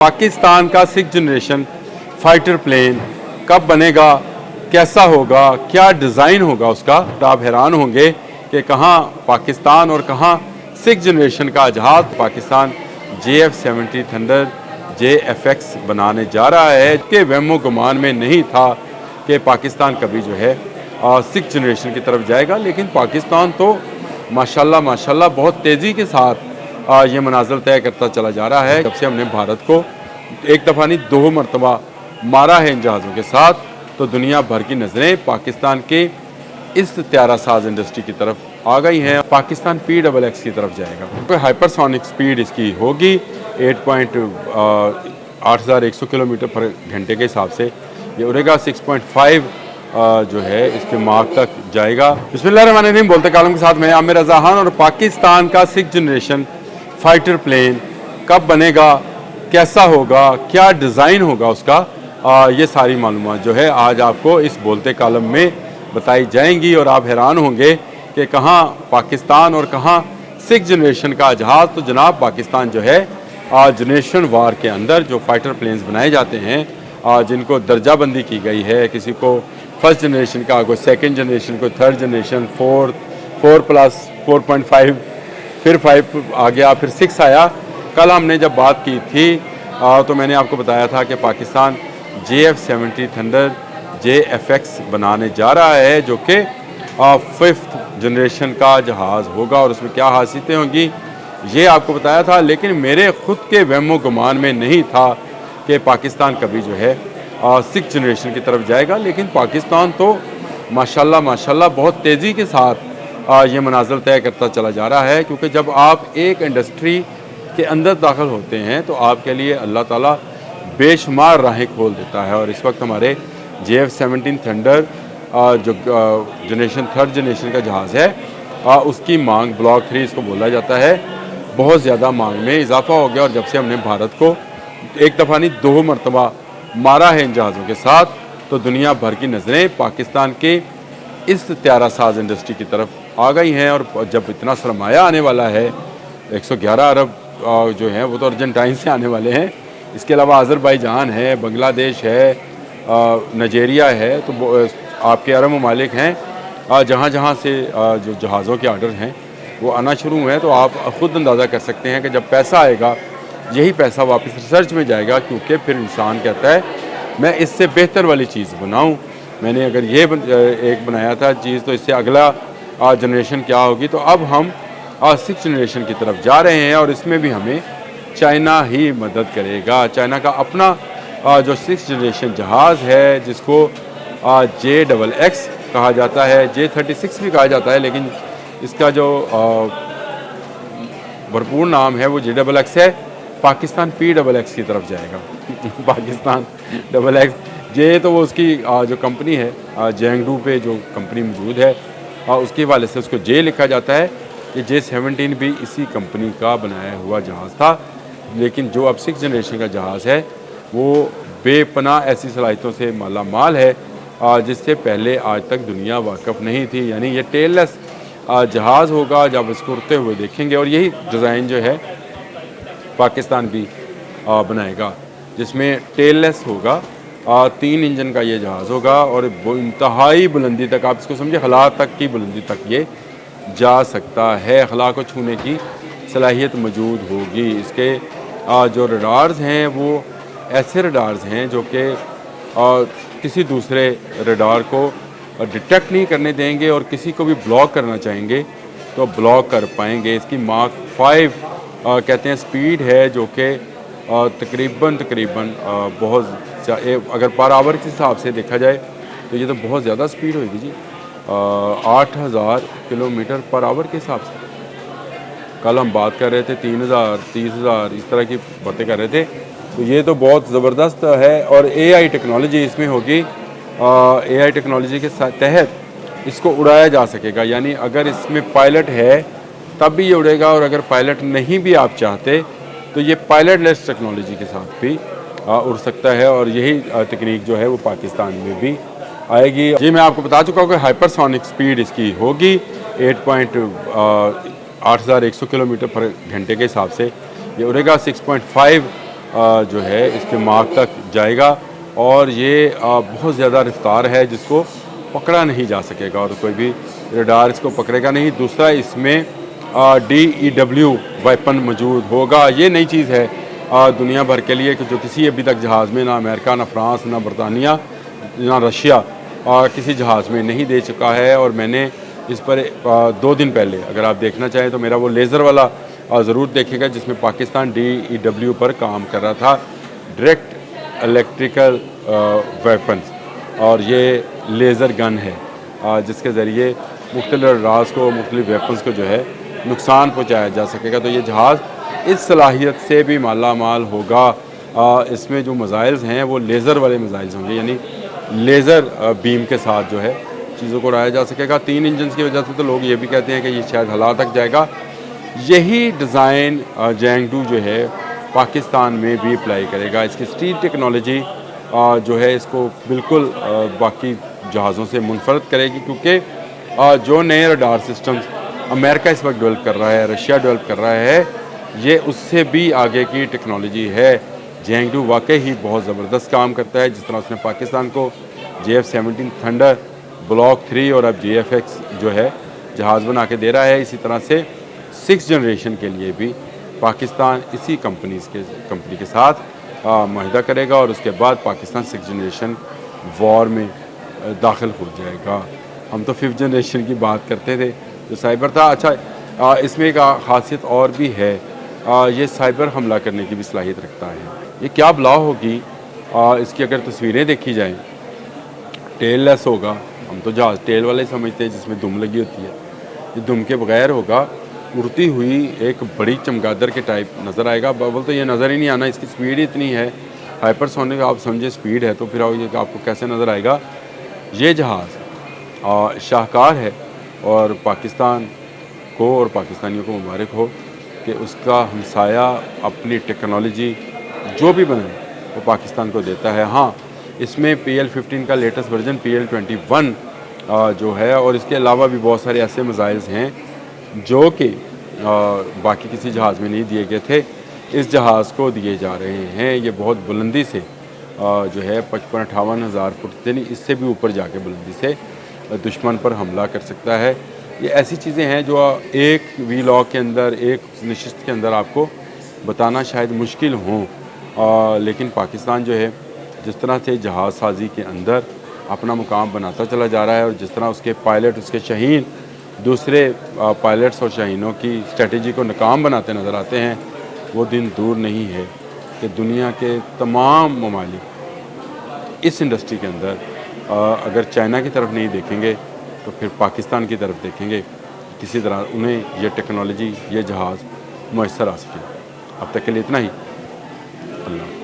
पाकिस्तान का 6th generation fighter plane कब बनेगा, कैसा होगा, क्या डिज़ाइन होगा उसका, तो आप हैरान होंगे कि कहाँ पाकिस्तान और कहाँ 6th जनरेशन का जहाज़ पाकिस्तान JF-70 थंडर JFX बनाने जा रहा है। कि वहमो गुमान में नहीं था कि पाकिस्तान कभी जो है 6th जनरेशन की तरफ जाएगा, लेकिन पाकिस्तान तो माशाल्लाह बहुत तेज़ी के साथ ये मनाज़िल तय करता चला जा रहा है। जब से हमने भारत को एक दफ़ा नहीं 2 मरतबा मारा है इन जहाज़ों के साथ, तो दुनिया भर की नज़रें पाकिस्तान के इस त्यारा साज इंडस्ट्री की तरफ आ गई हैं। पाकिस्तान PXX की तरफ जाएगा। तो हाइपरसोनिक स्पीड इसकी होगी 8100 किलोमीटर पर घंटे के हिसाब से ये उड़ेगा। 6.5 जो है इसके मार्क तक जाएगा। बिस्मिल्लाहिर्रहमानिर्रहीम बोलते कालम के साथ मैं आमिर रज़ा खान। और पाकिस्तान का 6th जनरेशन फाइटर प्लेन कब बनेगा, कैसा होगा, क्या डिज़ाइन होगा उसका, ये सारी मालूमात जो है आज आपको इस बोलते कालम में बताई जाएंगी। और आप हैरान होंगे कि कहाँ पाकिस्तान और कहाँ 6th जनरेशन का जहाज़। तो जनाब पाकिस्तान जो है जनरेशन वार के अंदर जो फाइटर प्लेन्स बनाए जाते हैं, जिनको दर्जाबंदी की गई है, किसी को 1st जनरेशन का, कोई 2nd जनरेशन, कोई 3rd जनरेशन, 4+, 4.5, फिर 5 आ गया, फिर 6 आया। कल हमने जब बात की थी तो मैंने आपको बताया था कि पाकिस्तान JF-70 थंडर JFX बनाने जा रहा है, जो कि 5th जनरेशन का जहाज़ होगा और उसमें क्या खासियतें होंगी ये आपको बताया था। लेकिन मेरे ख़ुद के वहमो गुमान में नहीं था कि पाकिस्तान कभी जो है 6th जनरेशन की तरफ जाएगा, लेकिन पाकिस्तान तो माशाल्लाह बहुत तेज़ी के साथ ये मनाज़िल तय करता चला जा रहा है। क्योंकि जब आप एक इंडस्ट्री के अंदर दाखिल होते हैं तो आपके लिए अल्लाह ताला बेशुमार राहें खोल देता है। और इस वक्त हमारे JF-17 थंडर जो जनरेशन 3rd जनरेशन का जहाज़ है, उसकी मांग ब्लॉक 3 इसको बोला जाता है, बहुत ज़्यादा मांग में इजाफा हो गया। और जब से हमने भारत को एक दफ़ा नहीं 2 मरतबा मारा है इन जहाज़ों के साथ, तो दुनिया भर की नज़रें पाकिस्तान के इस त्यारा साज इंडस्ट्री की तरफ आ गई हैं। और जब इतना सरमाया आने वाला है, 111 अरब जो हैं वो तो अर्जेंटाइन से आने वाले हैं, इसके अलावा अज़रबैजान है, बांग्लादेश है, नाइजीरिया है, तो आपके अरब ममालिक हैं जहाँ से जो जहाज़ों के आर्डर हैं वो आना शुरू हुए हैं। तो आप ख़ुद अंदाज़ा कर सकते हैं कि जब पैसा आएगा यही पैसा वापस रिसर्च में जाएगा, क्योंकि फिर इंसान कहता है मैं इससे बेहतर वाली चीज़ बनाऊँ। मैंने अगर ये एक बनाया था चीज़, तो इससे अगला जनरेशन क्या होगी। तो अब हम 6th जनरेशन की तरफ जा रहे हैं और इसमें भी हमें चाइना ही मदद करेगा। चाइना का अपना जो 6th जनरेशन जहाज़ है, जिसको JXX कहा जाता है, J36 भी कहा जाता है, लेकिन इसका जो भरपूर नाम है वो JXX है। पाकिस्तान PXX की तरफ जाएगा। पाकिस्तान XX जे तो वो उसकी जो कंपनी है जेंगडू पे जो कंपनी मौजूद है, उसके हवाले से उसको जे लिखा जाता है। ये J-17 भी इसी कंपनी का बनाया हुआ जहाज़ था, लेकिन जो अब 6th जनरेशन का जहाज़ है वो बेपनाह ऐसी सलाहियतों से माला माल है जिससे पहले आज तक दुनिया वाकिफ़ नहीं थी। यानी ये टेललेस जहाज़ होगा, जब इसको उड़ते हुए देखेंगे। और यही डिज़ाइन जो है पाकिस्तान भी बनाएगा, जिसमें टेललेस होगा, 3 इंजन का ये जहाज़ होगा और वो इंतहाई बुलंदी तक, आप इसको समझे खला तक की बुलंदी तक ये जा सकता है। खला को छूने की सलाहियत मौजूद होगी। इसके जो रडार्स हैं वो ऐसे रडार्स हैं जो कि किसी दूसरे रडार को डिटेक्ट नहीं करने देंगे, और किसी को भी ब्लॉक करना चाहेंगे तो ब्लॉक कर पाएंगे। इसकी मार्क 5 कहते हैं स्पीड है, जो कि तकरीबन बहुत अगर पर आवर के हिसाब से देखा जाए तो ये तो बहुत ज़्यादा स्पीड होगी जी। 8000 किलोमीटर पर आवर के हिसाब से। कल हम बात कर रहे थे 3000, 30,000 इस तरह की बातें कर रहे थे। तो ये तो बहुत ज़बरदस्त है। और AI टेक्नोलॉजी इसमें होगी। AI टेक्नोलॉजी के तहत इसको उड़ाया जा सकेगा। यानी अगर इसमें पायलट है तब भी ये उड़ेगा, और अगर पायलट नहीं भी आप चाहते तो ये पायलट लेस टेक्नोलॉजी के साथ भी उड़ सकता है। और यही तकनीक जो है वो पाकिस्तान में भी आएगी। जी मैं आपको बता चुका हूँ कि हाइपरसोनिक स्पीड इसकी होगी 8100 किलोमीटर पर घंटे के हिसाब से ये उड़ेगा। 6.5 जो है इसके मार्ग तक जाएगा और ये बहुत ज़्यादा रफ्तार है जिसको पकड़ा नहीं जा सकेगा और कोई भी रडार इसको पकड़ेगा नहीं। दूसरा, इसमें DEW वेपन मौजूद होगा। ये नई चीज़ है दुनिया भर के लिए कि जो किसी अभी तक जहाज़ में ना अमेरिका, ना फ्रांस, ना बरतानिया, ना रशिया किसी जहाज़ में नहीं दे चुका है। और मैंने इस पर 2 दिन पहले, अगर आप देखना चाहें तो मेरा वो लेज़र वाला ज़रूर देखेगा जिसमें पाकिस्तान DEW पर काम कर रहा था, डायरेक्ट इलेक्ट्रिकल वेपन्स। और ये लेज़र गन है जिसके ज़रिए मुख्तलिफ राज को, मुख्तलिफ वेपन्स को जो है नुकसान पहुँचाया जा सकेगा। तो ये जहाज़ इस सलाहियत से भी माला माल होगा। इसमें जो मिसाइल्स हैं वो लेज़र वाले मिसाइल्स होंगे, यानी लेज़र बीम के साथ जो है चीज़ों को उड़ाया जा सकेगा। 3 इंजन की वजह से तो लोग ये भी कहते हैं कि ये शायद हला तक जाएगा। यही डिज़ाइन जैंगडू जो है पाकिस्तान में भी अप्लाई करेगा। इसकी स्टील टेक्नोलॉजी जो है इसको बिल्कुल बाकी जहाज़ों से मुनफरद करेगी, क्योंकि जो नए रडार सिस्टम्स अमेरिका इस वक्त डेवलप कर रहा है, रशिया डेवलप कर रहा है, ये उससे भी आगे की टेक्नोलॉजी है। जैंगडू वाकई ही बहुत ज़बरदस्त काम करता है। जिस तरह उसने पाकिस्तान को JF-17 थंडर ब्लॉक 3 और अब JFX जो है जहाज़ बना के दे रहा है, इसी तरह से 6th जनरेशन के लिए भी पाकिस्तान इसी कंपनी के साथ माहिदा करेगा और उसके बाद पाकिस्तान 6th जनरेशन वॉर में दाखिल हो जाएगा। हम तो 5th जनरेशन की बात करते थे जो साइबर था। अच्छा, इसमें एक खासियत और भी है, ये साइबर हमला करने की भी सलाहियत रखता है। ये क्या बला होगी, इसकी अगर तस्वीरें देखी जाएँ, टेल लेस होगा। हम तो जहाज़ टेल वाले समझते हैं जिसमें दुम लगी होती है, ये दुम के बगैर होगा। उड़ती हुई एक बड़ी चमगादड़ के टाइप नज़र आएगा। बबल तो ये नज़र ही नहीं आना, इसकी स्पीड ही इतनी है, हाइपरसोनिक आप समझे स्पीड है, तो फिर आपको कैसे नज़र आएगा। ये जहाज़ शाहकार है और पाकिस्तान को और पाकिस्तानियों को मुबारक हो कि उसका हमसाया अपनी टेक्नोलॉजी जो भी बनाए वो पाकिस्तान को देता है। हाँ, इसमें PL-15 का लेटेस्ट वर्जन PL-21 जो है, और इसके अलावा भी बहुत सारे ऐसे मिसाइल्स हैं जो कि बाकी किसी जहाज़ में नहीं दिए गए थे, इस जहाज़ को दिए जा रहे हैं। ये बहुत बुलंदी से जो है 55-58 हज़ार फुट, यानी इससे भी ऊपर जाके बुलंदी से दुश्मन पर हमला कर सकता है। ये ऐसी चीज़ें हैं जो एक वीलॉग के अंदर, एक नशिस्त के अंदर आपको बताना शायद मुश्किल हों, लेकिन पाकिस्तान जो है जिस तरह से जहाज़ साजी के अंदर अपना मुकाम बनाता चला जा रहा है और जिस तरह उसके पायलट, उसके शाहीन दूसरे पायलट्स और शाहीनों की स्ट्रेटजी को नाकाम बनाते नज़र आते हैं, वो दिन दूर नहीं है कि दुनिया के तमाम ममालिक इस इंडस्ट्री के अंदर अगर चाइना की तरफ नहीं देखेंगे तो फिर पाकिस्तान की तरफ देखेंगे, किसी तरह उन्हें ये टेक्नोलॉजी, ये जहाज़ मुयस्सर आ सके। अब तक के लिए इतना ही। अल्लाह।